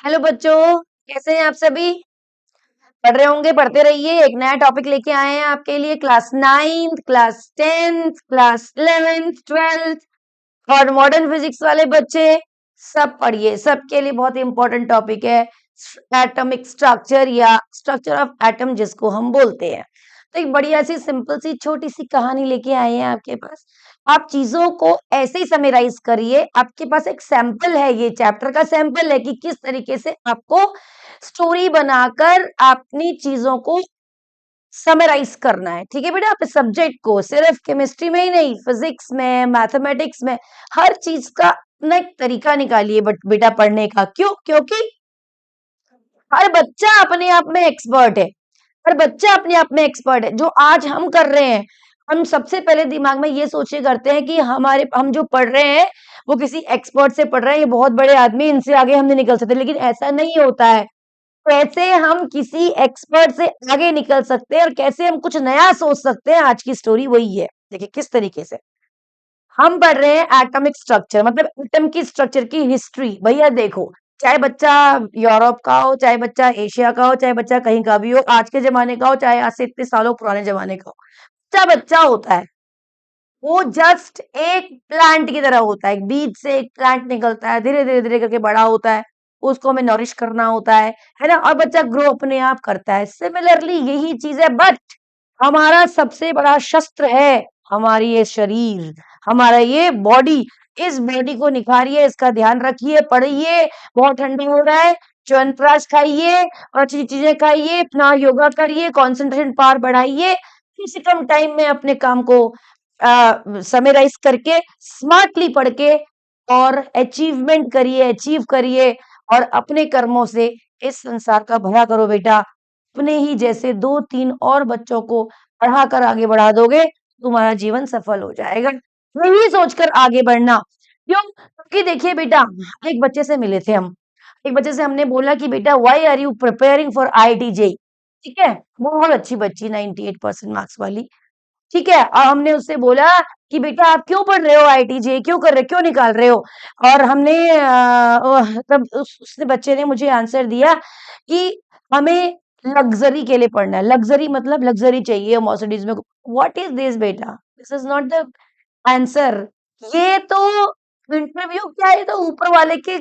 Hello बच्चों, कैसे हैं आप सभी? पढ़ रहे होंगे, पढ़ते रहिए। एक नया टॉपिक लेके आए हैं आपके लिए। Class 9th, class 10th, class 11th, 12th और मॉडर्न फिजिक्स वाले बच्चे सब पढ़िए। सबके लिए बहुत इंपॉर्टेंट टॉपिक है एटॉमिक स्ट्रक्चर या स्ट्रक्चर ऑफ एटम जिसको हम बोलते हैं। तो एक बढ़िया सी सिंपल सी छोटी सी कहानी लेके आए हैं आपके पास। आप चीजों को ऐसे ही समराइज करिए। आपके पास एक सैंपल है, ये चैप्टर का सैंपल है कि किस तरीके से आपको स्टोरी बनाकर अपनी चीजों को समराइज करना है। ठीक है बेटा, अपने सब्जेक्ट को सिर्फ केमिस्ट्री में ही नहीं, फिजिक्स में, मैथमेटिक्स में, हर चीज का अपना एक तरीका निकालिए बट बेटा पढ़ने का। क्यों? क्योंकि हर बच्चा अपने आप में एक्सपर्ट है। हर बच्चा अपने आप में एक्सपर्ट है। जो आज हम कर रहे हैं, हम सबसे पहले दिमाग में ये सोचे करते हैं कि हम जो पढ़ रहे हैं वो किसी एक्सपर्ट से पढ़ रहे हैं, ये बहुत बड़े आदमी, इनसे आगे हम नहीं निकल सकते। लेकिन ऐसा नहीं होता है। कैसे हम किसी एक्सपर्ट से आगे निकल सकते हैं और कैसे हम कुछ नया सोच सकते हैं, आज की स्टोरी वही है। देखिए किस तरीके से हम पढ़ रहे हैं एटॉमिक स्ट्रक्चर, मतलब एटम की स्ट्रक्चर की हिस्ट्री। भैया देखो, चाहे बच्चा यूरोप का हो, चाहे बच्चा एशिया का हो, चाहे बच्चा कहीं का भी हो, आज के जमाने का हो, चाहे आज से इतने सालों पुराने जमाने का हो, बच्चा बच्चा होता है। वो जस्ट एक प्लांट की तरह होता है। एक बीज से एक प्लांट निकलता है, धीरे धीरे धीरे करके बड़ा होता है। उसको हमें नॉरिश करना होता है ना? और बच्चा ग्रो अपने आप करता है। सिमिलरली यही चीज है, बट हमारा सबसे बड़ा शस्त्र है हमारी ये शरीर, हमारा ये बॉडी। इस बॉडी को निखारिए, इसका ध्यान रखिए, पढ़िए। बहुत ठंडा हो रहा है, च्यवनप्राश खाइए और अच्छी चीजें खाइए, अपना योगा करिए, कंसंट्रेशन पावर बढ़ाइए। कम से कम टाइम में अपने काम को समराइज करके, स्मार्टली पढ़ के और अचीवमेंट करिए, अचीव करिए और अपने कर्मों से इस संसार का भला करो बेटा। अपने ही जैसे 2-3 और बच्चों को पढ़ाकर आगे बढ़ा दोगे, तुम्हारा जीवन सफल हो जाएगा। यही सोचकर आगे बढ़ना। क्यों? क्योंकि देखिए बेटा, एक बच्चे से मिले थे हम। एक बच्चे से हमने बोला कि बेटा why are you preparing for IIT JEE? ठीक है, बहुत अच्छी बच्ची, 98% मार्क्स वाली। ठीक है, और हमने उससे बोला कि बेटा आप क्यों पढ़ रहे हो आईआईटी जेईई, क्यों कर रहे हो, क्यों निकाल रहे हो? और हमने तब उस बच्चे ने मुझे आंसर दिया कि हमें लग्जरी के लिए पढ़ना है। लग्जरी मतलब लग्जरी चाहिए मर्सिडीज में। व्हाट इज दिस बेटा? This is not the answer. ये तो इंटरव्यू क्या है, ये तो ऊपर वाले के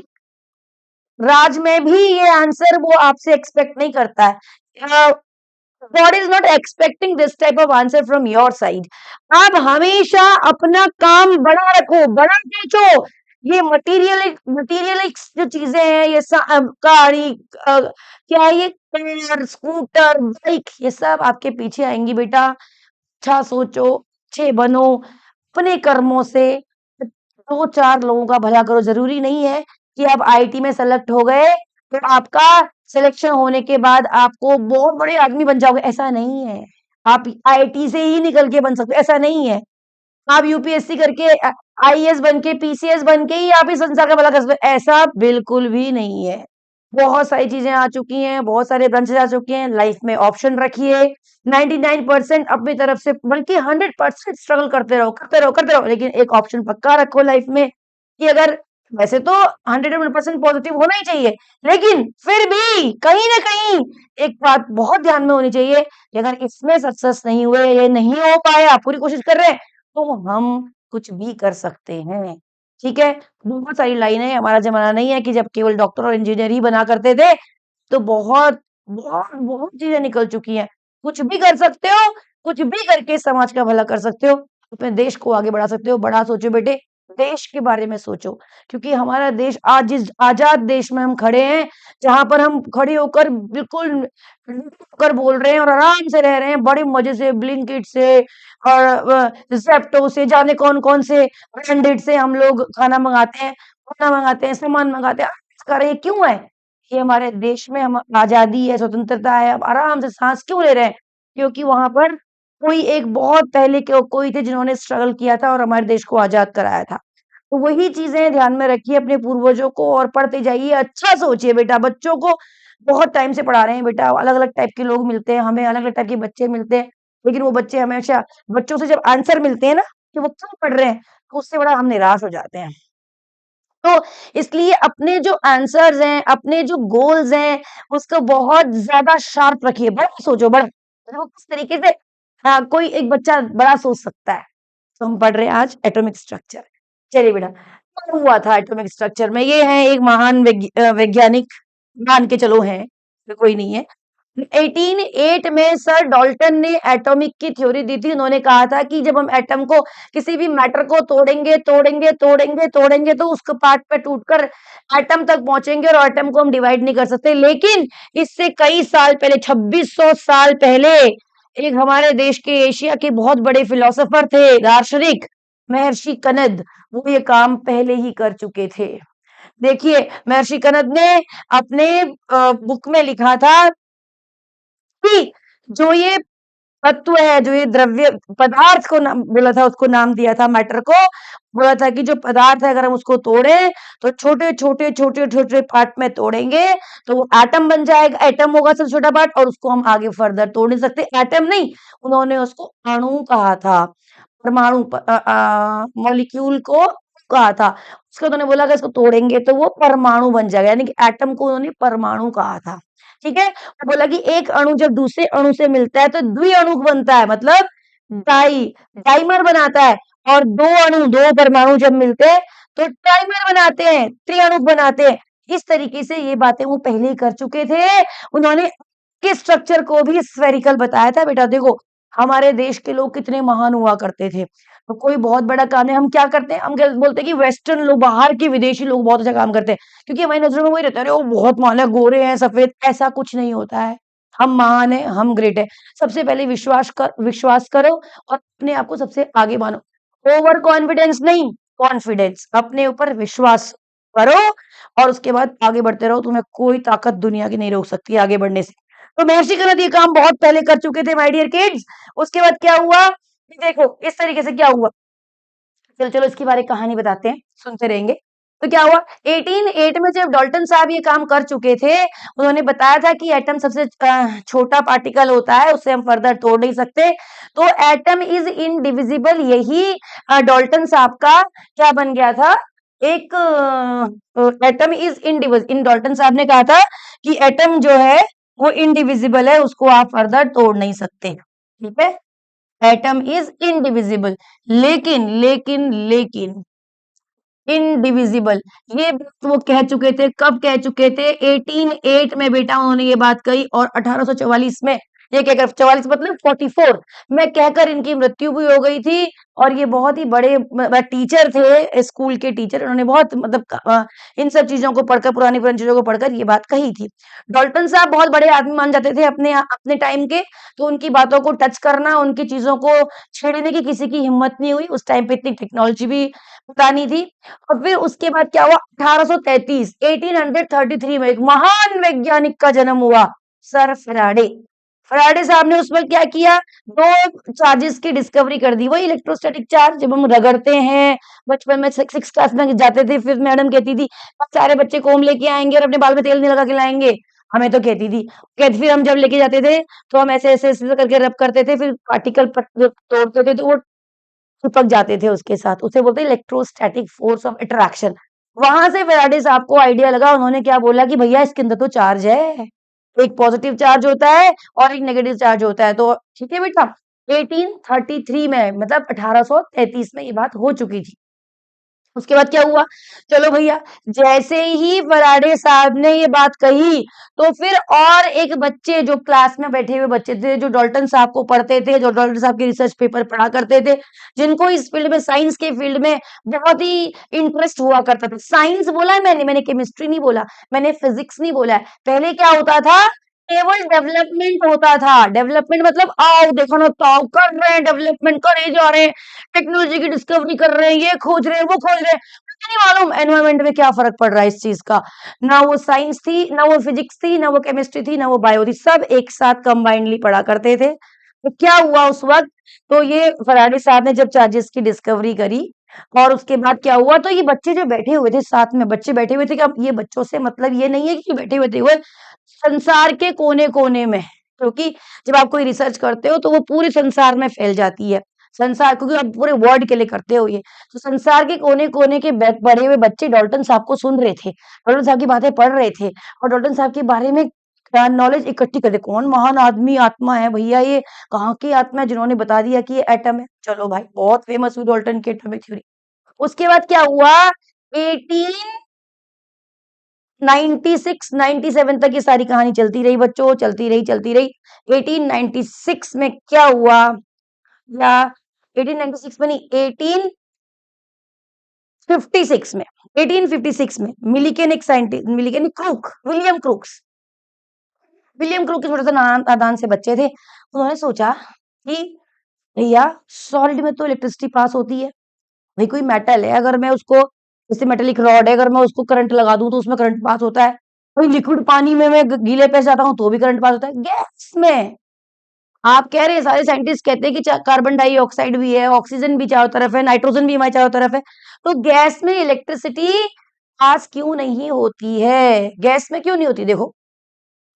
राज में भी ये आंसर वो आपसे एक्सपेक्ट नहीं करता है। God is not expecting this type of answer from your side. आप हमेशा अपना काम बड़ा रखो, बड़ा सोचो। ये मटीरियलिक्स जो चीजें हैं, ये गाड़ी, क्या है ये, कार, स्कूटर, बाइक, ये सब आपके पीछे आएंगी बेटा। अच्छा सोचो, अच्छे बनो, अपने कर्मों से 2-4 लोगों का भला करो। जरूरी नहीं है कि आप आईआईटी में सेलेक्ट हो गए तो आपका सिलेक्शन होने के बाद आपको बहुत बड़े आदमी बन जाओगे, ऐसा नहीं है। आप आईआईटी से ही निकल के बन सकते हो, ऐसा नहीं है। आप यूपीएससी करके आईएएस बन के, पीसीएस बन के ही आप इस संसार का भला कर सकते हो, ऐसा बिल्कुल भी नहीं है। बहुत सारी चीजें आ चुकी हैं, बहुत सारे ब्रांचेस आ चुके हैं। लाइफ में ऑप्शन रखिए, 99% अपनी तरफ से, बल्कि 100% स्ट्रगल करते रहो, करते रहो, करते रहो, लेकिन एक ऑप्शन पक्का रखो लाइफ में कि अगर, वैसे तो 100% पॉजिटिव होना ही चाहिए, लेकिन फिर भी कहीं ना कहीं एक बात बहुत ध्यान में होनी चाहिए कि अगर इसमें सक्सेस नहीं हुए, ये नहीं हो पाए, आप पूरी कोशिश कर रहे हैं, तो हम कुछ भी कर सकते हैं। ठीक है, बहुत सारी लाइनें हैं। हमारा जमाना नहीं है कि जब केवल डॉक्टर और इंजीनियर ही बना करते थे। तो बहुत बहुत बहुत चीजें निकल चुकी हैं। कुछ भी कर सकते हो, कुछ भी करके समाज का भला कर सकते हो, अपने देश को आगे बढ़ा सकते हो। बड़ा सोचो बेटे, देश के बारे में सोचो। क्योंकि हमारा देश आज जिस आजाद देश में हम खड़े हैं, जहां पर हम खड़े होकर बिल्कुल होकर बोल रहे हैं और आराम से रह रहे हैं, बड़े मजे से, ब्लिंकिट से और जेप्टो से, जाने कौन कौन से ब्रांडेड से हम लोग खाना मंगाते हैं, सामान मंगाते हैं। कर रहे हैं, क्यों है? ये हमारे देश में हम आजादी है, स्वतंत्रता है, अब आराम से सांस क्यों ले रहे हैं? क्योंकि वहां पर कोई एक बहुत पहले के कोई थे जिन्होंने स्ट्रगल किया था और हमारे देश को आजाद कराया था। तो वही चीजें ध्यान में रखिए अपने पूर्वजों को और पढ़ते जाइए। अच्छा सोचिए बेटा, बच्चों को बहुत टाइम से पढ़ा रहे हैं बेटा, अलग अलग टाइप के लोग मिलते हैं हमें, अलग अलग टाइप के बच्चे मिलते हैं। लेकिन वो बच्चे हमेशा, बच्चों से जब आंसर मिलते हैं ना कि वो क्यों पढ़ रहे हैं, तो उससे बड़ा हम निराश हो जाते हैं। तो इसलिए अपने जो आंसर्स हैं, अपने जो गोल्स हैं, उसको बहुत ज़्यादा शार्प रखिए, बड़ा सोचो, बड़ा। देखो किस तरीके से कोई एक बच्चा बड़ा सोच सकता है। तो हम पढ़ रहे हैं आज एटॉमिक स्ट्रक्चर। चलिए बेटा, क्या हुआ था एटॉमिक स्ट्रक्चर में? ये है एक महान वैज्ञानिक, मान के चलो हैं, तो कोई नहीं है। 1808 में सर डाल्टन ने एटॉमिक की थ्योरी दी थी। उन्होंने कहा था कि जब हम एटम को, किसी भी मैटर को तोड़ेंगे तो उसको पार्ट पे टूटकर एटम तक पहुंचेंगे और एटम को हम डिवाइड नहीं कर सकते। लेकिन इससे कई साल पहले, 2600 साल पहले, एक हमारे देश के, एशिया के बहुत बड़े फिलोसोफर थे, दार्शनिक, महर्षि कनद, वो ये काम पहले ही कर चुके थे। देखिए, महर्षि कनद ने अपने बुक में लिखा था कि जो ये तत्व है, जो ये द्रव्य पदार्थ को नाम बोला था, उसको नाम दिया था मैटर को, बोला था कि जो पदार्थ है अगर हम उसको तोड़े तो छोटे-छोटे पार्ट में तोड़ेंगे तो वो एटम बन जाएगा। एटम होगा सबसे छोटा पार्ट और उसको हम आगे फर्दर तोड़ नहीं सकते। एटम नहीं, उन्होंने उसको अणु कहा था। परमाणु मॉलिक्यूल को कहा था। उसको उन्होंने बोला अगर इसको तोड़ेंगे तो वो परमाणु बन जाएगा, यानी कि एटम को उन्होंने परमाणु कहा था। ठीक है? और बोला कि एक अणु जब दूसरे अणु से मिलता है तो द्विअणुक बनता है, मतलब डाइमर बनाता है। और दो अणु, दो परमाणु जब मिलते हैं तो ट्राइमर बनाते हैं, त्रिअणुक बनाते हैं। इस तरीके से ये बातें वो पहले ही कर चुके थे। उन्होंने के स्ट्रक्चर को भी स्फेरिकल बताया था। बेटा देखो, हमारे देश के लोग कितने महान हुआ करते थे। तो कोई बहुत बड़ा काम है, हम क्या करते हैं, हम क्या बोलते हैं कि वेस्टर्न लोग, बाहर के विदेशी लोग बहुत अच्छा काम करते हैं, क्योंकि हमारी नजरों में वही रहता है, अरे वो बहुत महान है, गोरे हैं, सफेद। ऐसा कुछ नहीं होता है। हम महान हैं, हम ग्रेट हैं। सबसे पहले विश्वास करो और अपने आप को सबसे आगे मानो। ओवर कॉन्फिडेंस नहीं, कॉन्फिडेंस, अपने ऊपर विश्वास करो और उसके बाद आगे बढ़ते रहो। तुम्हें कोई ताकत दुनिया की नहीं रोक सकती आगे बढ़ने से। तो महर्षि कनद ये काम बहुत पहले कर चुके थे माय डियर किड्स। उसके बाद क्या हुआ? देखो इस तरीके से क्या हुआ। चलो चलो इसके बारे में कहानी बताते हैं, सुनते रहेंगे। तो क्या हुआ, 1808 में जब डाल्टन साहब ये काम कर चुके थे, उन्होंने बताया था कि एटम सबसे छोटा पार्टिकल होता है, उसे हम फर्दर तोड़ नहीं सकते। तो एटम इज इनडिविजिबल, यही डाल्टन साहब का क्या बन गया था, एक atom is indivisible. In Dalton साहब ने कहा था कि एटम जो है वो इनडिविजिबल है, उसको आप फर्दर तोड़ नहीं सकते। ठीक है, एटम इज इनडिविजिबल। लेकिन इनडिविजिबल, ये बात वो कह चुके थे। कब कह चुके थे? 1808 में बेटा उन्होंने ये बात कही। और 1844 में ये कहकर, 44 मतलब 44 में कहकर इनकी मृत्यु भी हो गई थी। और ये बहुत ही बड़े टीचर थे, स्कूल के टीचर। उन्होंने बहुत मतलब इन सब चीजों को पढ़कर, पुरानी पुरानी चीजों को पढ़कर ये बात कही थी। डाल्टन साहब बहुत बड़े आदमी मान जाते थे अपने अपने टाइम के। तो उनकी बातों को टच करना, उनकी चीजों को छेड़ने की किसी की हिम्मत नहीं हुई। उस टाइम पे इतनी टेक्नोलॉजी भी पता नहीं थी। और फिर उसके बाद क्या हुआ, 1833 1833 में एक महान वैज्ञानिक का जन्म हुआ, सर फैराडे। फैराडे साहब ने उसमें क्या किया, दो चार्जेस की डिस्कवरी कर दी। वही इलेक्ट्रोस्टैटिक चार्ज, जब हम रगड़ते हैं, बचपन में सिक्स क्लास में जाते थे, फिर मैडम कहती थी सारे बच्चे कोम लेके आएंगे और अपने बाल में तेल नहीं लगा के लाएंगे। हमें तो कहती थी, कहती फिर हम जब लेके जाते थे तो हम ऐसे ऐसे ऐसे करके रब करते थे, फिर पार्टिकल तोड़ते थे तो वो चिपक जाते थे उसके साथ। उसे बोलते हैं इलेक्ट्रोस्टैटिक फोर्स ऑफ अट्रैक्शन। वहां से फैराडे साहब को आइडिया लगा। उन्होंने क्या बोला कि भैया इसके अंदर तो चार्ज है, एक पॉजिटिव चार्ज होता है और एक नेगेटिव चार्ज होता है। तो ठीक है बेटा, 1833 में मतलब 1833 में ये बात हो चुकी थी। उसके बाद क्या हुआ, चलो भैया, जैसे ही फैराडे साहब ने ये बात कही तो फिर और एक बच्चे, जो क्लास में बैठे हुए बच्चे थे, जो डाल्टन साहब को पढ़ते थे, जो डाल्टन साहब के रिसर्च पेपर पढ़ा करते थे, जिनको इस फील्ड में, साइंस के फील्ड में बहुत ही इंटरेस्ट हुआ करता था। साइंस बोला है मैंने केमिस्ट्री नहीं बोला, मैंने फिजिक्स नहीं बोला है। पहले क्या होता था, केवल डेवलपमेंट होता था। डेवलपमेंट मतलब आओ देखो ना, ताओ कर रहे हैं, डेवलपमेंट करे जा रहे हैं, टेक्नोलॉजी की डिस्कवरी कर रहे हैं, ये खोज रहे हैं, वो खोज रहे हैं। मुझे नहीं मालूम एनवायरमेंट में क्या फर्क पड़ रहा है इस चीज का। ना वो साइंस थी, ना वो फिजिक्स थी, ना वो केमिस्ट्री थी, ना वो बायो थी, सब एक साथ कंबाइंडली पढ़ा करते थे। तो क्या हुआ उस वक्त, तो ये फैराडे साहब ने जब चार्जेस की डिस्कवरी करी और उसके बाद क्या हुआ, तो ये बच्चे जो बैठे हुए थे, साथ में बच्चे बैठे हुए थे, कि अब ये बच्चों से मतलब ये नहीं है कि बैठे हुए थे, वो संसार के कोने कोने में, क्योंकि जब आप कोई रिसर्च करते हो तो वो पूरे संसार में फैल जाती है। संसार, क्योंकि आप पूरे वर्ल्ड के लिए करते हो ये, तो संसार के कोने-कोने के पढ़े हुए बच्चे डाल्टन साहब को सुन रहे थे, डाल्टन साहब की बातें पढ़ रहे थे और डाल्टन साहब के बारे में नॉलेज इकट्ठी कर रहे, कौन महान आदमी आत्मा है भैया ये, कहाँ की आत्मा है जिन्होंने बता दिया कि ये एटम है। चलो भाई, बहुत फेमस हुई डाल्टन की एटॉमिक थ्योरी। उसके बाद क्या हुआ, 1896 97 तक ये सारी कहानी चलती रही बच्चों, चलती रही। 1896 में क्या हुआ, या 1896 में नहीं, 1856 में, 1856 में मिलिकन एक scientist, Millikan crook, William crook के छोटे से नादान से बच्चे थे। उन्होंने सोचा कि भैया सॉलिड में तो इलेक्ट्रिसिटी पास होती है, भाई कोई मेटल है, अगर मैं उसको, जैसे मेटेलिक रॉड है, अगर मैं उसको करंट लगा दूं तो उसमें करंट पास होता है। कोई लिक्विड पानी में मैं गीले पे जाता हूँ तो भी करंट पास होता है। गैस में, आप कह रहे हैं, सारे साइंटिस्ट कहते हैं कि कार्बन डाइऑक्साइड भी है, ऑक्सीजन भी चारों तरफ है, नाइट्रोजन भी हमारे चारों तरफ है, तो गैस में इलेक्ट्रिसिटी पास क्यों नहीं होती है, गैस में क्यों नहीं होती, देखो,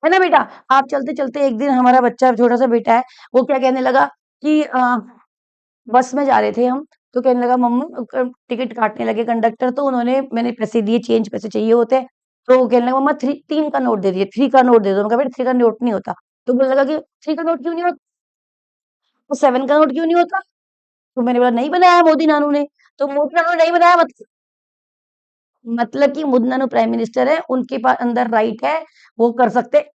है ना बेटा। आप चलते चलते एक दिन, हमारा बच्चा छोटा सा बेटा है, वो क्या कहने लगा कि बस में जा रहे थे हम, तो कहने लगा मम्मा, टिकट काटने लगे कंडक्टर, तो उन्होंने, मैंने पैसे दिए, चेंज पैसे चाहिए होते हैं, तो वो कहने लगा मम्मा 3 का नोट दे दिए, 3 का नोट दे दो। बेटा 3 का नोट नहीं होता। तो बोलने लगा कि 3 का नोट क्यों नहीं होता, तो 7 का नोट क्यों नहीं होता। तो मैंने बोला नहीं बनाया मोदी नानू ने। तो मोदी नानू ने नहीं बनाया, मतलब कि मोदी नानू प्राइम मिनिस्टर है, उनके पास अंदर राइट है, वो कर सकते हैं।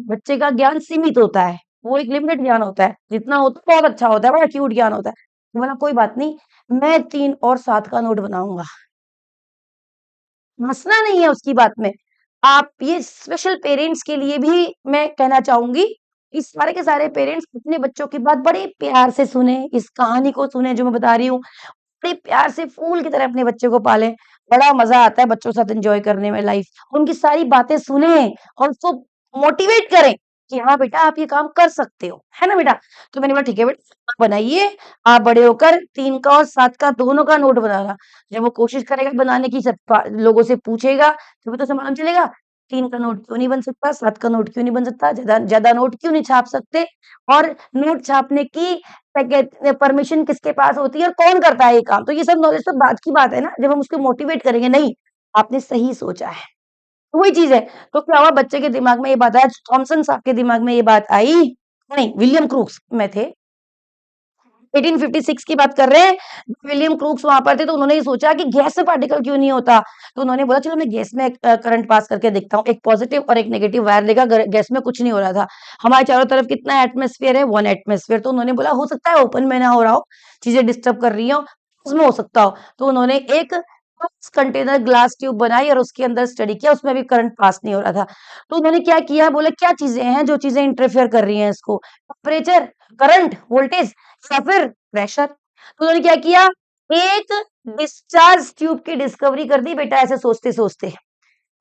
बच्चे का ज्ञान सीमित होता है, वो एक लिमिटेड ज्ञान होता है, जितना होता है बहुत अच्छा होता है, बड़ा क्यूट ज्ञान होता है। तो बोला कोई बात नहीं, मैं 3 और 7 का नोट बनाऊंगा। हंसना नहीं है उसकी बात में। आप ये स्पेशल पेरेंट्स के लिए भी मैं कहना चाहूंगी, इस सारे के सारे पेरेंट्स अपने बच्चों की बात बड़े प्यार से सुने, इस कहानी को सुने जो मैं बता रही हूँ, बड़े प्यार से फूल की तरह अपने बच्चे को पालें। बड़ा मजा आता है बच्चों के साथ एंजॉय करने में लाइफ। उनकी सारी बातें सुने और उसको मोटिवेट करें कि हाँ बेटा आप ये काम कर सकते हो, है ना बेटा। तो मैंने बोला ठीक है बेटा, आप बनाइए, आप बड़े होकर 3 का और 7 का दोनों का नोट बनाना। जब वो कोशिश करेगा बनाने की, सब लोगों से पूछेगा, तभी तो उसे मालूम चलेगा 3 का नोट क्यों नहीं बन सकता, 7 का नोट क्यों नहीं बन सकता, ज्यादा ज्यादा नोट क्यों नहीं छाप सकते, और नोट छापने की परमिशन किसके पास होती है और कौन करता है ये काम। तो ये सब नॉलेज तो बात की बात है ना, जब हम उसको मोटिवेट करेंगे, नहीं आपने सही सोचा है, तो वही चीज है। तो क्या हुआ, बच्चे के दिमाग में ये बात आया, थॉमसन साहब के दिमाग में ये बात आई, नहीं विलियम क्रूक्स में थे, 1856 की बात कर रहे हैं, विलियम क्रूक्स वहां पर थे, तो उन्होंने ये सोचा कि गैस में पार्टिकल क्यों नहीं होता। तो उन्होंने बोला चलो मैं गैस में करंट पास करके देखता हूँ, एक पॉजिटिव और एक नेगेटिव वायर लेगा, गैस में कुछ नहीं हो रहा था। हमारे चारों तरफ कितना एटमोस्फेयर है, 1 एटमोस्फेयर। तो उन्होंने बोला हो सकता है ओपन में ना हो रहा हो, चीजें डिस्टर्ब कर रही हो, उसमें हो सकता हो। तो उन्होंने एक कंटेनर ग्लास ट्यूब बनाई और उसके अंदर स्टडी किया, उसमें भी करंट पास नहीं हो रहा था। तो उन्होंने क्या किया, बोले क्या चीजें हैं जो चीजें इंटरफेयर कर रही हैं इसको, टेम्परेचर, करंट, वोल्टेज या फिर प्रेशर। तो उन्होंने क्या किया, एक डिस्चार्ज ट्यूब की डिस्कवरी कर दी बेटा, ऐसे सोचते सोचते,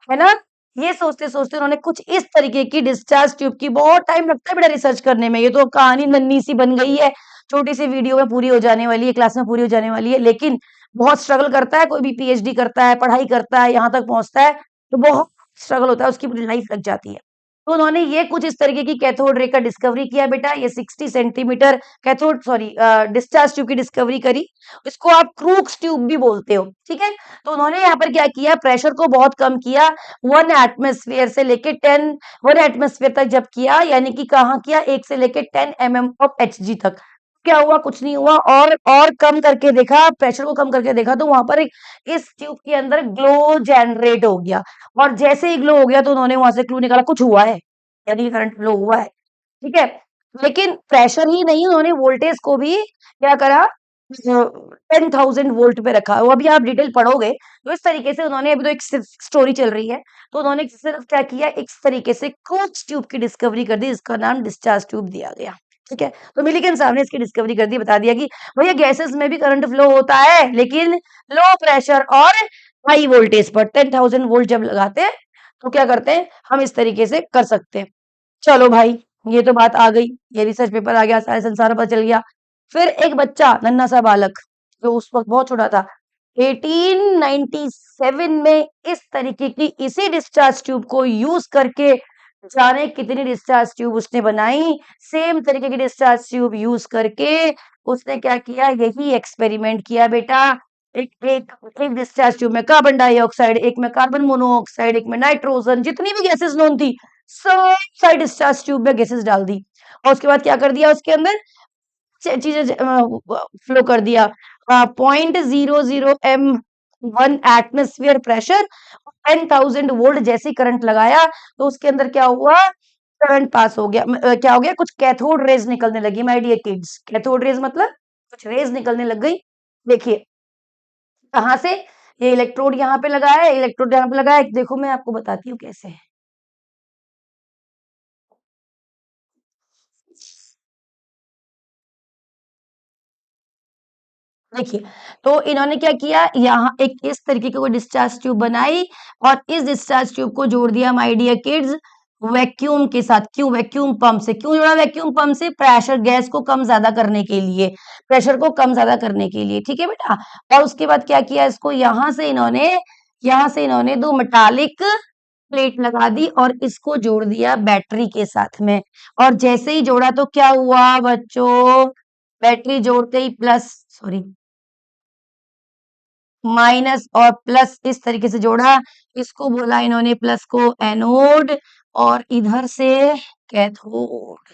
है ना। ये सोचते सोचते उन्होंने कुछ इस तरीके की डिस्चार्ज ट्यूब की, बहुत टाइम लगता है बेटा रिसर्च करने में, ये तो कहानी नन्ही सी बन गई है, छोटी सी वीडियो में पूरी हो जाने वाली है, क्लास में पूरी हो जाने वाली है, लेकिन बहुत स्ट्रगल करता है कोई भी, पीएचडी करता है, पढ़ाई करता है, यहाँ तक पहुंचता है, तो बहुत स्ट्रगल होता है, उसकी पूरी लाइफ लग जाती है। तो उन्होंने ये कुछ इस तरीके की कैथोड रे का डिस्कवरी किया बेटा, ये 60 centimetre cathode, sorry, discharge tube की डिस्कवरी करी। इसको आप क्रूक्स ट्यूब भी बोलते हो, ठीक है। तो उन्होंने यहाँ पर क्या किया, प्रेशर को बहुत कम किया, 1 एटमॉस्फेयर से लेके 1 एटमॉस्फेयर तक जब किया, यानी कि कहाँ किया, 1 से लेके 10 ऑफ एचजी तक। क्या हुआ, कुछ नहीं हुआ, और कम करके देखा, प्रेशर को कम करके देखा, तो वहां पर एक, इस ट्यूब के अंदर ग्लो जनरेट हो गया, और जैसे ही ग्लो हो गया तो उन्होंने वहां से क्लू निकाला कुछ हुआ है, यानी करंट फ्लो हुआ है, ठीक है। लेकिन प्रेशर ही नहीं, उन्होंने वोल्टेज को भी क्या करा, 10,000 वोल्ट पे रखा। वो अभी आप डिटेल पढ़ोगे, तो इस तरीके से उन्होंने, अभी तो एक स्टोरी चल रही है, तो उन्होंने सिर्फ क्या किया, इस तरीके से क्रूक्स ट्यूब की डिस्कवरी कर दी, जिसका नाम डिस्चार्ज ट्यूब दिया गया, ठीक है। तो मिलिकन साहब ने इसकी डिस्कवरी कर दी, बता दिया कि भैया गैसेस में भी करंट फ्लो होता है, लेकिन लो प्रेशर और हाई वोल्टेज पर 10,000 वोल्ट जब लगाते हैं, तो क्या करते हैं, हम इस तरीके से कर सकते हैं। चलो भाई, ये तो बात आ गई, ये रिसर्च पेपर आ गया, सारे संसार पर चल गया। फिर एक बच्चा, नन्हा सा बालक, जो उस वक्त बहुत छोटा था, 1897 में इस तरीके की, इसी डिस्चार्ज ट्यूब को यूज करके जाने कितनी डिस्चार्ज ट्यूब उसने बनाई। सेम तरीके की डिस्चार्ज ट्यूब यूज करके उसने क्या किया, यही एक्सपेरिमेंट किया बेटा। एक एक एक डिस्चार्ज ट्यूब में कार्बन डाइऑक्साइड, एक में कार्बन मोनोऑक्साइड, एक में नाइट्रोजन, जितनी भी गैसेस नोन थी सब सारी डिस्चार्ज ट्यूब में गैसेस डाल दी। और उसके बाद क्या कर दिया, उसके अंदर चीजें फ्लो कर दिया। 0.00 m 1 एटमोस्फियर प्रेशर, 10,000 वोल्ट जैसे ही करंट लगाया तो उसके अंदर क्या हुआ, करंट पास हो गया। क्या हो गया, कुछ कैथोड रेज निकलने लगी my dear kids. Cathode rays मतलब कुछ रेज निकलने लग गई। देखिए कहाँ से, ये इलेक्ट्रोड यहाँ पे लगाया है, इलेक्ट्रोड यहाँ पे लगाया है। देखो मैं आपको बताती हूँ कैसे है। देखिए, तो इन्होंने क्या किया, यहाँ एक इस तरीके की कोई डिस्चार्ज ट्यूब बनाई और इस डिस्चार्ज ट्यूब को जोड़ दिया माय डियर किड्स वैक्यूम के साथ। क्यों, वैक्यूम पंप से। क्यों जोड़ा वैक्यूम पंप से, प्रेशर, गैस को कम ज्यादा करने के लिए, प्रेशर को कम ज्यादा करने के लिए, ठीक है बेटा। और उसके बाद क्या किया, इसको यहाँ से इन्होंने दो मेटालिक प्लेट लगा दी और इसको जोड़ दिया बैटरी के साथ में। और जैसे ही जोड़ा तो क्या हुआ बच्चों, बैटरी जोड़ते ही प्लस, सॉरी, माइनस और प्लस इस तरीके से जोड़ा। इसको बोला इन्होंने प्लस को एनोड और इधर से कैथोड,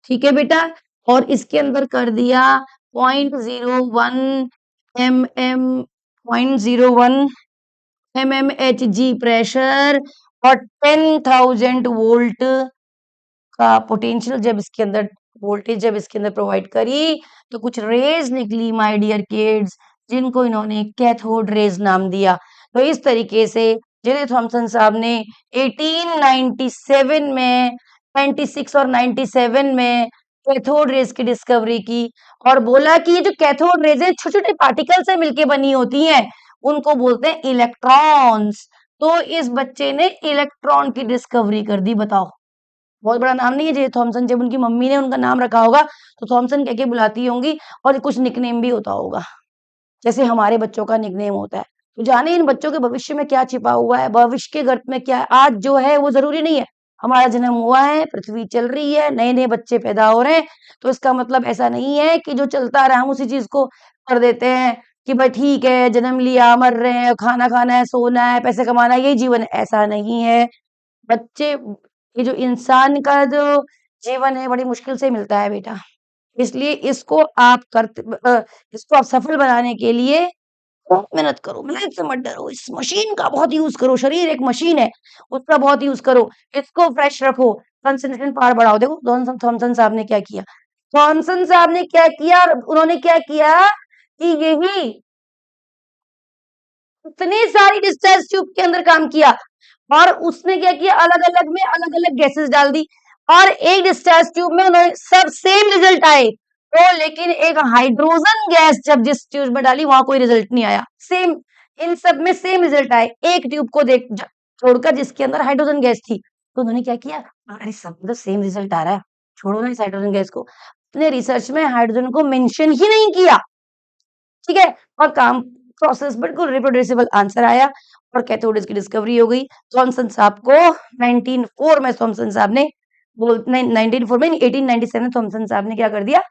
ठीक है बेटा। और इसके अंदर कर दिया 0.01 प्रेशर और 10,000 वोल्ट का पोटेंशियल जब इसके अंदर, वोल्टेज जब इसके अंदर प्रोवाइड करी तो कुछ रेज निकली माय डियर किड्स, जिनको इन्होंने कैथोड रेज नाम दिया। तो इस तरीके से जे थॉमसन साहब ने 1897 में, 96 और 97 में कैथोड रेज की डिस्कवरी की और बोला कि ये जो कैथोड रेज है छोटे छोटे पार्टिकल से मिलके बनी होती हैं, उनको बोलते हैं इलेक्ट्रॉन्स। तो इस बच्चे ने इलेक्ट्रॉन की डिस्कवरी कर दी। बताओ, बहुत बड़ा नाम नहीं है जे थॉमसन। जब उनकी मम्मी ने उनका नाम रखा होगा तो थॉमसन कह के बुलाती होंगी और कुछ निकनेम भी होता होगा, जैसे हमारे बच्चों का निकनेम होता है। तो जाने इन बच्चों के भविष्य में क्या छिपा हुआ है, भविष्य के गर्त में क्या है। आज जो है वो जरूरी नहीं है। हमारा जन्म हुआ है, पृथ्वी चल रही है, नए नए बच्चे पैदा हो रहे हैं, तो इसका मतलब ऐसा नहीं है कि जो चलता रहा हम उसी चीज को कर देते हैं कि भाई ठीक है, जन्म लिया, मर रहे हैं, खाना खाना है, सोना है, पैसे कमाना है, यही जीवन है। ऐसा नहीं है बच्चे। ये जो इंसान का जो जीवन है बड़ी मुश्किल से मिलता है बेटा। इसलिए इसको आप सफल बनाने के लिए बहुत मेहनत करो, मेहनत से मत डरो। इस मशीन का बहुत यूज करो, शरीर एक मशीन है, उसका बहुत यूज करो। इसको फ्रेश रखो, कंसंट्रेशन पावर बढ़ाओ। देखो थॉमसन साहब ने क्या किया, थॉमसन साहब ने क्या किया, उन्होंने क्या किया कि यही इतनी सारी डिस्चार्ज ट्यूब के अंदर काम किया और उसने क्या किया, अलग अलग में अलग अलग गैसेस डाल दी और एक डिस्चार्ज ट्यूब में उन्होंने सब सेम रिजल्ट आए। तो लेकिन एक हाइड्रोजन गैस जब जिस ट्यूब में डाली वहां कोई रिजल्ट नहीं आया। सेम, इन सब में सेम रिजल्ट आए, एक ट्यूब को छोड़कर जिसके अंदर हाइड्रोजन गैस थी। तो उन्होंने क्या किया, अरे सब में तो सेम रिजल्ट आ रहा है, छोड़ो ना इस हाइड्रोजन गैस को। अपने रिसर्च में हाइड्रोजन को मेंशन ही नहीं किया, ठीक है। और काम प्रोसेस बिल्कुल रिप्रोड्यूसिबल आंसर आया और कैथोड की डिस्कवरी हो गई। थॉमसन साहब को 1904 में थॉमसन साहब ने 1904 में 1897 थॉमसन साहब ने क्या कर दिया,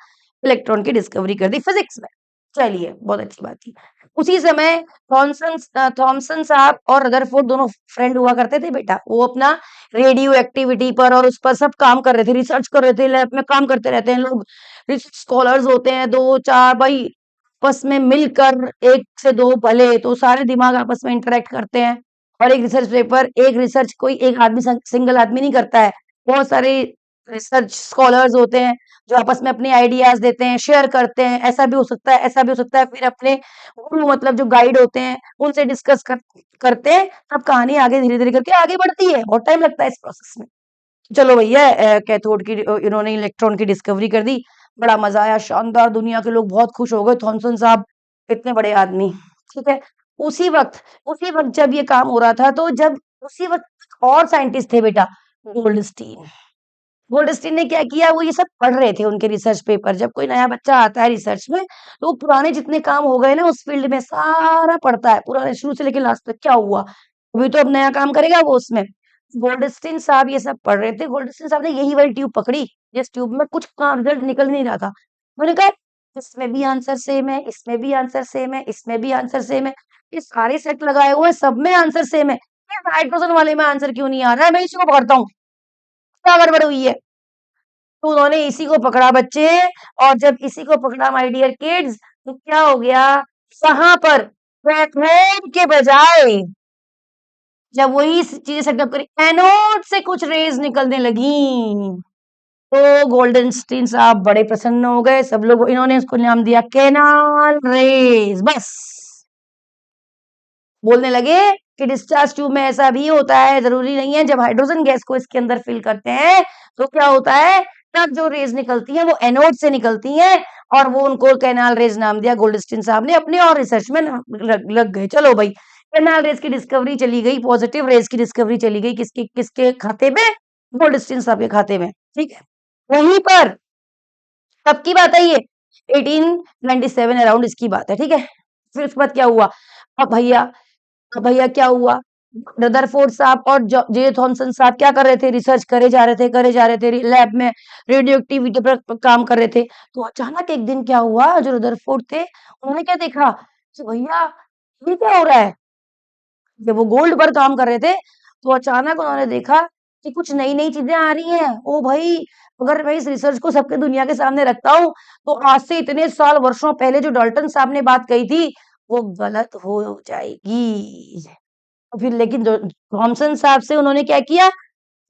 इलेक्ट्रॉन की डिस्कवरी कर दी फिजिक्स में। चलिए बहुत अच्छी बात थी। उसी समय थॉमसन साहब और रदरफोर्ड दोनों फ्रेंड हुआ करते थे बेटा। वो अपना रेडियो एक्टिविटी पर और उस पर सब काम कर रहे थे, रिसर्च कर रहे थे, लैब में काम करते रहते हैं लोग। रिसर्च स्कॉलर्स होते हैं दो चार भाई, आपस में मिलकर एक से दो भले तो सारे दिमाग आपस में इंटरेक्ट करते हैं। और एक रिसर्च पेपर, एक रिसर्च कोई एक आदमी सिंगल आदमी नहीं करता है, बहुत सारे रिसर्च स्कॉलर्स होते हैं जो आपस में अपने आइडियाज देते हैं, शेयर करते हैं, ऐसा भी हो सकता है, ऐसा भी हो सकता है। फिर अपने गुरु मतलब जो गाइड होते हैं उनसे करते हैं, तब कहानी आगे धीरे धीरे करके आगे बढ़ती है। बहुत टाइम लगता है इस प्रोसेस में। चलो भैया, कैथोड की इन्होंने इलेक्ट्रॉन की डिस्कवरी कर दी, बड़ा मजा आया, शानदार, दुनिया के लोग बहुत खुश हो गए, थॉमसन साहब इतने बड़े आदमी, ठीक है। उसी वक्त जब ये काम हो रहा था तो जब उसी वक्त और साइंटिस्ट थे बेटा, गोल्डस्टीन। गोल्डस्टीन ने क्या किया, वो ये सब पढ़ रहे थे उनके रिसर्च पेपर। जब कोई नया बच्चा आता है रिसर्च में तो वो पुराने जितने काम हो गए ना उस फील्ड में सारा पढ़ता है, पुराने शुरू से लेकर लास्ट तक क्या हुआ, अभी तो अब नया काम करेगा वो उसमें। गोल्डस्टीन साहब ये सब पढ़ रहे थे। गोल्डस्टीन साहब ने यही वाली ट्यूब पकड़ी, जिस ट्यूब में कुछ का रिजल्ट निकल नहीं रहा था। उन्होंने कहा इसमें भी आंसर सेम है, इसमें भी आंसर सेम है, इसमें भी आंसर सेम है, ये सारे सेट लगाए हुए हैं, सब में आंसर सेम है, ये हाइड्रोजन वाले में आंसर क्यों नहीं आ रहा है? मैं इसी को पकड़ता हूँ, क्या गड़बड़ हुई है? तो उन्होंने इसी को पकड़ा बच्चे, और जब इसी को पकड़ा माय डियर किड्स, तो क्या हो गया? यहाँ पर कैथोड के बजाय जब वही चीजें सेटअप करी, एनोड से कुछ रेज निकलने लगी, तो गोल्डनस्टीन साहब बड़े प्रसन्न हो गए। सब लोग, इन्होंने उसको नाम दिया कैनाल रेज। बस बोलने लगे कि डिस्चार्ज ट्यूब में ऐसा भी होता है, जरूरी नहीं है। जब हाइड्रोजन गैस को इसके अंदर फिल करते हैं तो क्या होता है, तब जो रेज निकलती है वो एनोड से निकलती है, और वो उनको कैनाल रेज नाम दिया गोल्डस्टीन साहब ने अपने, और रिसर्च में लग गए। चलो भाई, कैनाल रेज की डिस्कवरी चली गई, पॉजिटिव रेज की डिस्कवरी चली गई, किसके किसके खाते में? गोल्डस्टीन साहब के खाते में। ठीक है, वहीं पर कब की बात है ये? 1897 अराउंड इसकी बात है। ठीक है, फिर उसके बाद क्या हुआ? अब भैया, अब भैया क्या हुआ? रदरफोर्ड साहब और जे थॉमसन साहब क्या कर रहे थे? रिसर्च करे जा रहे थे, करे जा रहे थे, लैब में रेडियो एक्टिविटी पर काम कर रहे थे। तो अचानक एक दिन क्या हुआ, जो रदरफोर्ड थे उन्होंने क्या देखा कि भैया ये क्या हो रहा है? जब वो गोल्ड पर काम कर रहे थे तो अचानक उन्होंने देखा कि कुछ नई नई चीजें आ रही हैं। ओ भाई, अगर मैं इस रिसर्च को सबके दुनिया के सामने रखता हूँ तो आज से इतने साल वर्षों पहले जो डाल्टन साहब ने बात कही थी वो गलत हो जाएगी। तो फिर लेकिन थॉमसन साहब से उन्होंने क्या किया,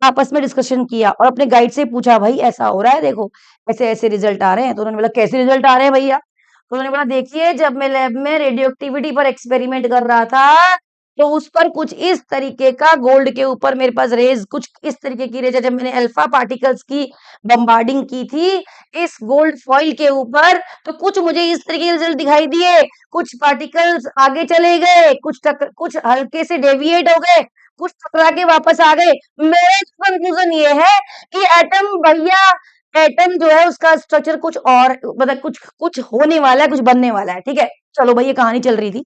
आपस में डिस्कशन किया और अपने गाइड से पूछा, भाई ऐसा हो रहा है, देखो ऐसे ऐसे रिजल्ट आ रहे हैं। तो उन्होंने बोला कैसे रिजल्ट आ रहे हैं भैया? तो उन्होंने बोला देखिए, जब मैं लैब में रेडियो एक्टिविटी पर एक्सपेरिमेंट कर रहा था तो उस पर कुछ इस तरीके का गोल्ड के ऊपर मेरे पास रेज, कुछ इस तरीके की रेज है। जब मैंने अल्फा पार्टिकल्स की बम्बार्डिंग की थी इस गोल्ड फॉइल के ऊपर, तो कुछ मुझे इस तरीके के रिजल्ट दिखाई दिए। कुछ पार्टिकल्स आगे चले गए, कुछ हल्के से डेविएट हो गए, कुछ टकरा के वापस आ गए। मेरा कंक्लूजन ये है कि एटम भैया, एटम जो है उसका स्ट्रक्चर कुछ और, मतलब कुछ कुछ होने वाला है, कुछ बनने वाला है। ठीक है, चलो भाई, ये कहानी चल रही थी।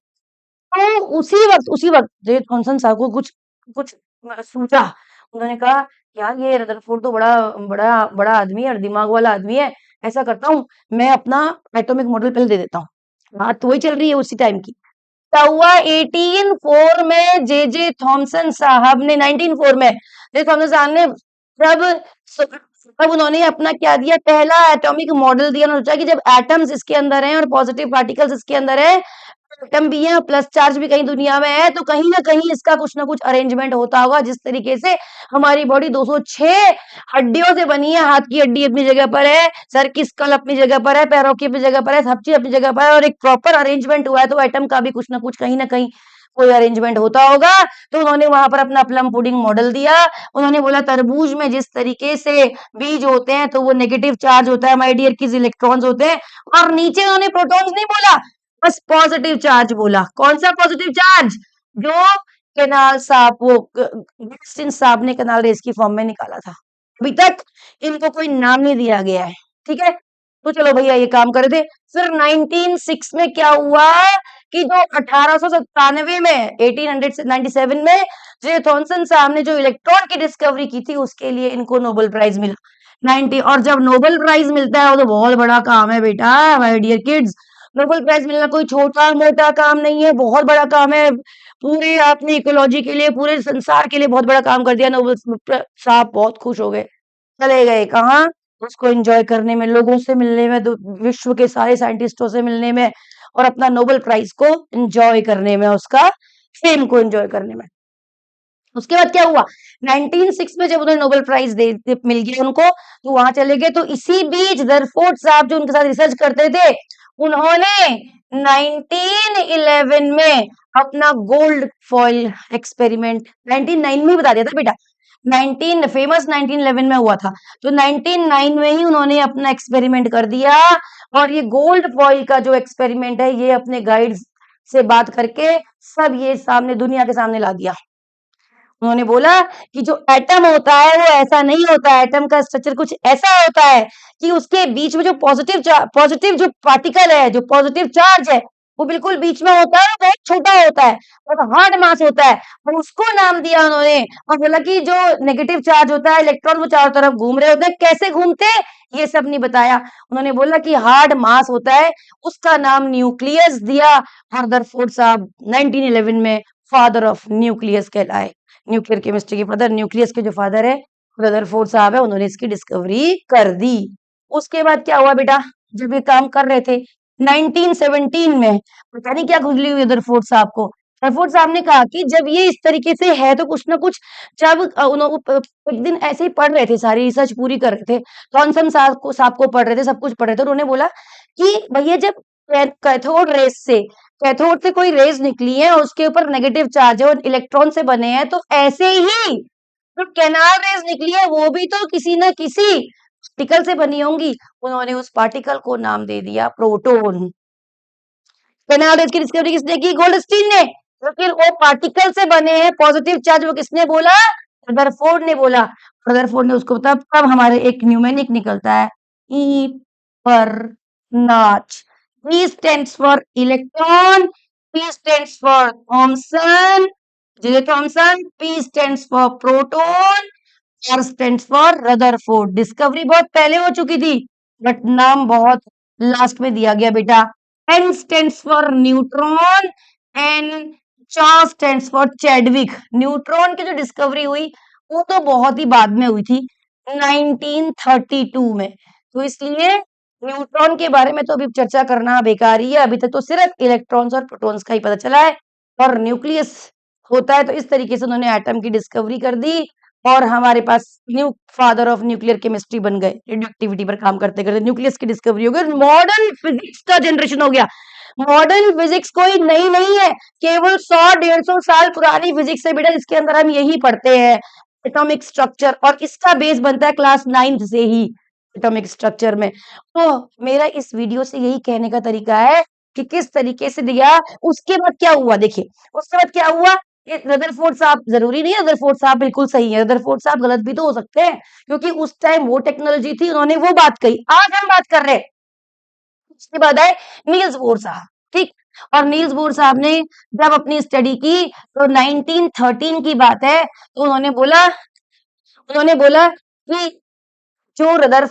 तो उसी वक्त जे थॉमसन साहब को कुछ कुछ सूझा। उन्होंने कहा यार, ये रदरफोर्ड तो बड़ा बड़ा बड़ा आदमी है और दिमाग वाला आदमी है। ऐसा करता हूँ, मैं अपना एटॉमिक मॉडल पहले दे देता हूँ। बात तो वही चल रही है उसी टाइम की। क्या हुआ? 1804 में जे थॉमसन साहब ने, 1904 में जे थॉमसन साहब ने जब तब उन्होंने अपना क्या दिया, पहला एटॉमिक मॉडल दिया। उन्होंने सोचा कि जब एटम्स इसके अंदर हैं और पॉजिटिव पार्टिकल्स इसके अंदर है, एटम भी है और प्लस चार्ज भी कहीं दुनिया में है, तो कहीं ना कहीं इसका कुछ ना कुछ अरेंजमेंट होता होगा। जिस तरीके से हमारी बॉडी 206 हड्डियों से बनी है, हाथ की हड्डी अपनी जगह पर है, सर की स्कल अपनी जगह पर है, पैरों की अपनी जगह पर है, सब चीज अपनी जगह पर है, और एक प्रॉपर अरेंजमेंट हुआ है, तो एटम का भी कुछ ना कुछ कहीं ना कहीं कोई अरेंजमेंट होता होगा। तो उन्होंने वहां पर अपना प्लम पुडिंग मॉडल दिया। उन्होंने बोला तरबूज में जिस तरीके से बीज होते हैं तो वो नेगेटिव चार्ज होता है, माय डियर किड्स, इलेक्ट्रॉन्स होते हैं, और नीचे उन्होंने प्रोटॉन्स नहीं बोला, बस पॉजिटिव चार्ज बोला। कौन सा पॉजिटिव चार्ज? जो केनाल साहब, वो ऑगस्टीन साहब ने केनाल रेस की फॉर्म में निकाला था। अभी तक इनको कोई नाम नहीं दिया गया है। ठीक है, तो चलो भैया ये काम कर थे। फिर 1906 में क्या हुआ कि जो 1897 में, 1897 में जे थॉमसन साहब ने जो इलेक्ट्रॉन की डिस्कवरी की थी उसके लिए इनको नोबेल प्राइज मिला। 90, और जब नोबेल प्राइज मिलता है वो तो बहुत बड़ा काम है बेटा, my dear kids. Nobel prize मिलना कोई छोटा मोटा काम नहीं है, बहुत बड़ा काम है। पूरे आपने इकोलॉजी के लिए, पूरे संसार के लिए बहुत बड़ा काम कर दिया। नोबेल साहब बहुत खुश हो गए, चले गए कहाँ? उसको एंजॉय करने में, लोगों से मिलने में, विश्व के सारे साइंटिस्टों से मिलने में, और अपना नोबेल प्राइज को एंजॉय करने में, उसका फेम को एंजॉय करने में। उसके बाद क्या हुआ? 1906 में जब उन्हें नोबेल प्राइज मिल गया उनको, तो वहां चले गए। तो इसी बीच दरफोर्ड साहब जो उनके साथ रिसर्च करते थे, उन्होंने 1911 में अपना गोल्ड फॉइल एक्सपेरिमेंट, 1909 में ही बता दिया था बेटा, 1911 में हुआ था। तो 1909 में ही उन्होंने अपना एक्सपेरिमेंट कर दिया, और ये गोल्ड फॉइल का जो एक्सपेरिमेंट है ये अपने गाइड्स से बात करके सब ये सामने, दुनिया के सामने ला दिया। उन्होंने बोला कि जो एटम होता है वो ऐसा नहीं होता है, एटम का स्ट्रक्चर कुछ ऐसा होता है कि उसके बीच में जो पॉजिटिव जो पार्टिकल है, जो पॉजिटिव चार्ज है, वो बिल्कुल बीच में होता है, बहुत छोटा होता है, बहुत हार्ड मास होता है, और उसको नाम दिया उन्होंने। और बोला कि जो नेगेटिव चार्ज होता है, इलेक्ट्रॉन वो चारों तरफ घूम रहे होते हैं, कैसे घूमते हैं ये सब नहीं बताया। उन्होंने बोला कि हार्ड मास होता है, उसका नाम न्यूक्लियस दिया। रदरफोर्ड साहब 1911 में फादर ऑफ न्यूक्लियस कहलाए, न्यूक्लियर केमिस्ट्री के फादर, न्यूक्लियस के जो फादर है रदरफोर्ड साहब है, उन्होंने इसकी डिस्कवरी कर दी। उसके बाद क्या हुआ बेटा, जब ये काम कर रहे थे 1917 में, पता नहीं क्या खुजली हुई रदरफोर्ड साहब को। रदरफोर्ड साहब ने कहा कि जब ये इस तरीके से है तो कुछ ना कुछ, जब एक दिन ऐसे ही पढ़ रहे थे, सारी रिसर्च पूरी कर रहे थे, थॉमसन साहब को पढ़ रहे थे, सब कुछ पढ़ रहे थे, उन्होंने बोला कि भैया जब कैथोड रेस से, कैथोड से कोई रेस निकली है और उसके ऊपर नेगेटिव चार्ज है और इलेक्ट्रॉन से बने हैं, तो ऐसे ही जो कैनाल रेस निकली है वो भी तो किसी ना किसी पार्टिकल से बनी होंगी। उन्होंने उस पार्टिकल को नाम दे दिया प्रोटॉन। कैनाल रेस की डिस्कवरी किसने की? गोल्डस्टीन ने। लेकिन वो पार्टिकल से बने हैं, पॉजिटिव चार्ज, वो किसने बोला? रदरफोर्ड ने बोला। रदरफोर्ड ने उसको तब हमारे एक न्यूमेरिक निकलता है, ई पर नाच। E stands for electron, P stands for Thomson, J. Thomson, P stands for proton, R stands for Rutherford. Discovery बहुत पहले हो चुकी थी, बट नाम बहुत लास्ट में दिया गया बेटा। N stands for neutron, N, Charles stands for Chadwick. Neutron की जो डिस्कवरी हुई वो तो बहुत ही बाद में हुई थी, 1932 में। तो इसलिए न्यूट्रॉन के बारे में तो अभी चर्चा करना बेकार ही है, अभी तक तो सिर्फ इलेक्ट्रॉन्स और प्रोटॉन्स का ही पता चला है। और न्यूक्लियस होता है, तो इस तरीके से उन्होंने एटम की डिस्कवरी कर दी और हमारे पास new father of nuclear chemistry बन गए। रेडियोएक्टिविटी पर काम करते करते न्यूक्लियस की डिस्कवरी हो गई, मॉडर्न फिजिक्स का जनरेशन हो गया। मॉडर्न फिजिक्स कोई नई नहीं है, केवल 100-150 साल पुरानी फिजिक्स है बेटा, जिसके अंदर हम यही पढ़ते हैं, एटॉमिक स्ट्रक्चर, और इसका बेस बनता है क्लास 9th से ही एटॉमिक स्ट्रक्चर में। तो मेरा इस वीडियो से यही कहने का तरीका है कि किस तरीके से दिया। उसके बाद क्या हुआ देखिए, उसके बाद क्या हुआ, रदरफोर्ड साहब, जरूरी नहीं है रदरफोर्ड साहब बिल्कुल सही है, रदरफोर्ड साहब गलत भी तो हो सकते हैं, क्योंकि उस टाइम वो टेक्नोलॉजी थी, उन्होंने वो बात कही। आज हम बात कर रहे हैं, उसके बाद आए नील्स बोर साहब, ठीक। और नील्स बोर साहब ने जब अपनी स्टडी की तो 1913 की बात है, तो उन्होंने बोला कि जो रदर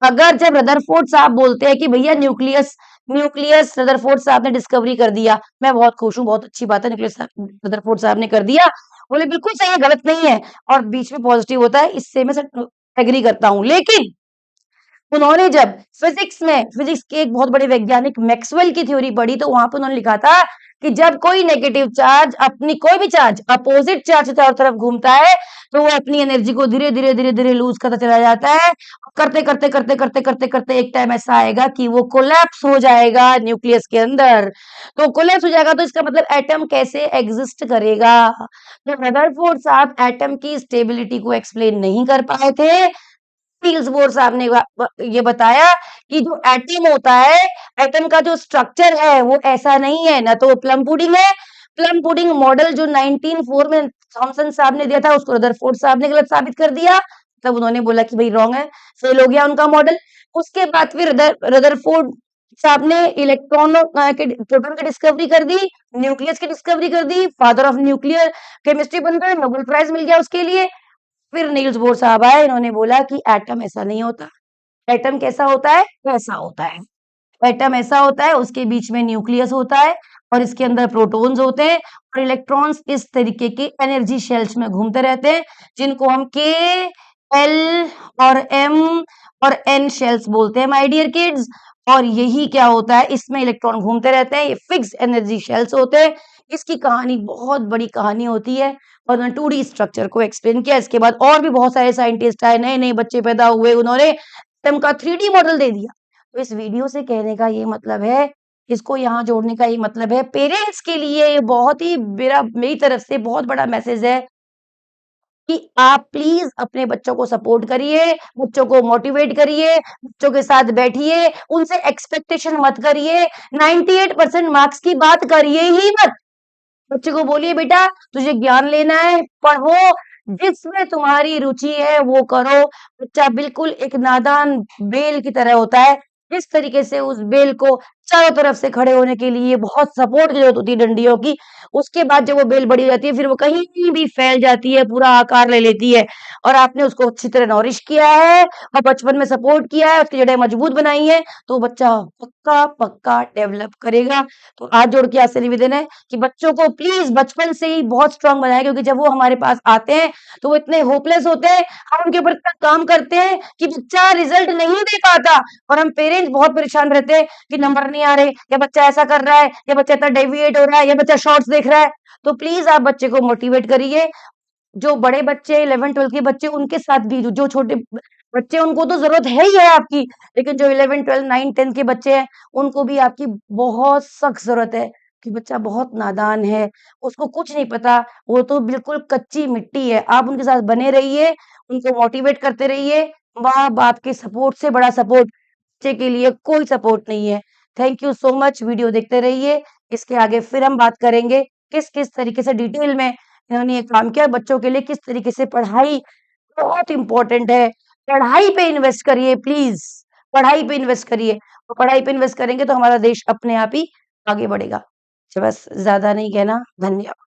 अगर जब रदरफोर्ड साहब बोलते हैं कि भैया न्यूक्लियस न्यूक्लियस रदरफोर्ड साहब ने डिस्कवरी कर दिया, मैं बहुत खुश हूँ, बहुत अच्छी बात है, न्यूक्लियस रदरफोर्ड साहब ने कर दिया, बोले बिल्कुल सही है, गलत नहीं है, और बीच में पॉजिटिव होता है, इससे मैं एग्री करता हूँ। लेकिन उन्होंने जब फिजिक्स के एक बहुत बड़े वैज्ञानिक मैक्सवेल की थ्योरी पढ़ी, तो वहां पे उन्होंने लिखा था कि जब कोई नेगेटिव चार्ज अपनी कोई भी चार्ज अपोजिट चार्ज चारों तरफ घूमता है, तो वो अपनी एनर्जी को धीरे धीरे धीरे धीरे लूज करता चला जाता है, करते करते करते करते करते करते एक टाइम ऐसा आएगा कि वो कोलैप्स हो जाएगा न्यूक्लियस के अंदर। तो कोलैप्स हो जाएगा, तो इसका मतलब एटम कैसे एग्जिस्ट करेगा। तो रदरफोर्ड साहब एटम की स्टेबिलिटी को एक्सप्लेन नहीं कर पाए थे। नील्स बोर साहब ने ये बताया कि जो एटम होता है, एटम का जो स्ट्रक्चर है वो ऐसा नहीं है, ना तो वो प्लम पुडिंग है। प्लम पुडिंग मॉडल जो 1904 में थॉमसन साहब ने दिया था, उसको रदरफोर्ड साहब ने गलत साबित कर दिया, तब उन्होंने बोला कि भाई रॉन्ग है, फेल हो गया उनका मॉडल। उसके बाद फिर रदरफोर्ड साहब ने प्रोटॉन की डिस्कवरी कर दी, न्यूक्लियस की डिस्कवरी कर दी, फादर ऑफ न्यूक्लियर केमिस्ट्री बन गए, नोबेल प्राइज मिल गया उसके लिए। फिर नील्स बोर साहब आए, इन्होंने बोला कि एटम ऐसा नहीं होता, एटम कैसा होता है, वैसा होता है। एटम ऐसा होता है, उसके बीच में न्यूक्लियस होता है और इसके अंदर प्रोटॉन्स होते हैं और इलेक्ट्रॉन्स इस तरीके के एनर्जी शेल्स में घूमते रहते हैं, जिनको हम के, एल और एम और एन शेल्स बोलते हैं माय डियर किड्स। और यही क्या होता है, इसमें इलेक्ट्रॉन घूमते रहते हैं, ये फिक्स एनर्जी शेल्स होते हैं। इसकी कहानी बहुत बड़ी कहानी होती है और उन्होंने 2D स्ट्रक्चर को एक्सप्लेन किया। इसके बाद और भी बहुत सारे साइंटिस्ट आए, नए नए बच्चे पैदा हुए, उन्होंने एटम का 3D मॉडल दे दिया। तो इस वीडियो से कहने का ये मतलब है, इसको यहाँ जोड़ने का ये मतलब है, पेरेंट्स के लिए ये बहुत ही मेरी तरफ से बहुत बड़ा मैसेज है कि आप प्लीज अपने बच्चों को सपोर्ट करिए, बच्चों को मोटिवेट करिए, बच्चों के साथ बैठिए, उनसे एक्सपेक्टेशन मत करिए, 98% मार्क्स की बात करिए ही मत। बच्चे को बोलिए बेटा तुझे ज्ञान लेना है, पढ़ो, जिसमें तुम्हारी रुचि है वो करो। बच्चा बिल्कुल एक नादान बेल की तरह होता है, जिस तरीके से उस बेल को चारों तरफ से खड़े होने के लिए बहुत सपोर्ट की जरूरत होती है डंडियों की। उसके बाद जब वो बेल बड़ी हो जाती है फिर वो कहीं भी फैल जाती है, पूरा आकार ले लेती है और आपने उसको अच्छी तरह नॉरिश किया है और बचपन में सपोर्ट किया है, उसकी जड़ें मजबूत बनाई है, तो बच्चा पक्का डेवलप करेगा। तो हाथ जोड़ के आपसे निवेदन है कि बच्चों को प्लीज बचपन से ही बहुत स्ट्रांग बनाएं, क्योंकि जब वो हमारे पास आते हैं तो वो इतने होपलेस होते हैं, हम उनके ऊपर इतना काम करते हैं कि बच्चा रिजल्ट नहीं दे पाता और हम पेरेंट्स बहुत परेशान रहते हैं कि नंबर नहीं आ रहे, या बच्चा ऐसा कर रहा है, या बच्चा इतना डेविएट हो रहा है, या बच्चा शॉर्ट्स देख रहा है। तो प्लीज आप बच्चे को मोटिवेट करिए। जो बड़े बच्चे 11-12 के बच्चे उनके साथ भी जो छोटे बच्चे उनको तो ज़रूरत है ही है आपकी, लेकिन जो 11, 12, 9, 10 के बच्चे हैं, उनको भी आपकी बहुत सख्त ज़रूरत है कि बच्चा बहुत नादान है, उसको कुछ नहीं पता, वो तो बिल्कुल कच्ची मिट्टी है। आप उनके साथ बने रहिए, उनको मोटिवेट करते रहिए। माँ-बाप के सपोर्ट से बड़ा सपोर्ट बच्चे के लिए कोई सपोर्ट नहीं है। Thank you so much, video देखते रहिए। इसके आगे फिर हम बात करेंगे किस-किस तरीके से डिटेल में इन्होंने ये काम किया, बच्चों के लिए किस तरीके से पढ़ाई बहुत इम्पोर्टेंट है। पढ़ाई पे इन्वेस्ट करिए प्लीज़, पढ़ाई पे इन्वेस्ट करिए। और पढ़ाई पे इन्वेस्ट करेंगे तो हमारा देश अपने आप ही आगे बढ़ेगा। बस ज़्यादा नहीं कहना, धन्यवाद।